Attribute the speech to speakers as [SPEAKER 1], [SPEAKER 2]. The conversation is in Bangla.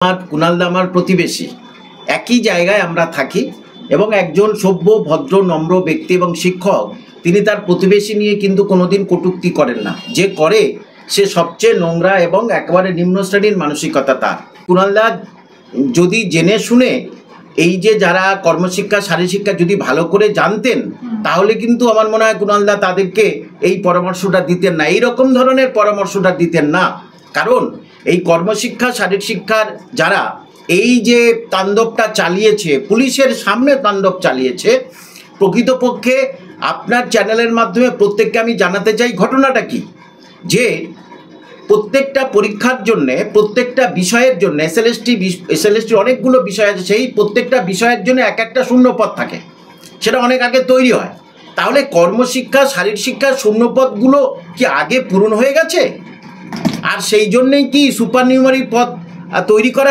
[SPEAKER 1] কুণালদা আমার প্রতিবেশী, একই জায়গায় আমরা থাকি এবং একজন সভ্য ভদ্র নম্র ব্যক্তি এবং শিক্ষক তিনি তার প্রতিবেশী নিয়ে কিন্তু কোনোদিন কটূক্তি করেন না। যে করে সে সবচেয়ে নোংরা এবং একেবারে নিম্ন শ্রেণীর মানসিকতা তার। কুণালদা যদি জেনে শুনে এই যে যারা কর্মশিক্ষা শারীরশিক্ষা যদি ভালো করে জানতেন তাহলে কিন্তু আমার মনে হয় কুণালদা তাদেরকে এই পরামর্শটা দিতেন না, এইরকম ধরনের পরামর্শটা দিতেন না। কারণ এই কর্মশিক্ষা শারীরশিক্ষার যারা এই যে তাণ্ডবটা চালিয়েছে, পুলিশের সামনে তাণ্ডব চালিয়েছে, প্রকৃতপক্ষে আপনার চ্যানেলের মাধ্যমে প্রত্যেককে আমি জানাতে চাই ঘটনাটা কি, যে প্রত্যেকটা পরীক্ষার জন্যে প্রত্যেকটা বিষয়ের জন্য এসএলএসটির অনেকগুলো বিষয় আছে, সেই প্রত্যেকটা বিষয়ের জন্য এক একটা শূন্যপদ থাকে, সেটা অনেক আগে তৈরি হয়। তাহলে কর্মশিক্ষা শারীরশিক্ষার শূন্যপদগুলো কি আগে পূরণ হয়ে গেছে? আর সেই জন্যেই কি সুপার নিউমারি পদ তৈরি করা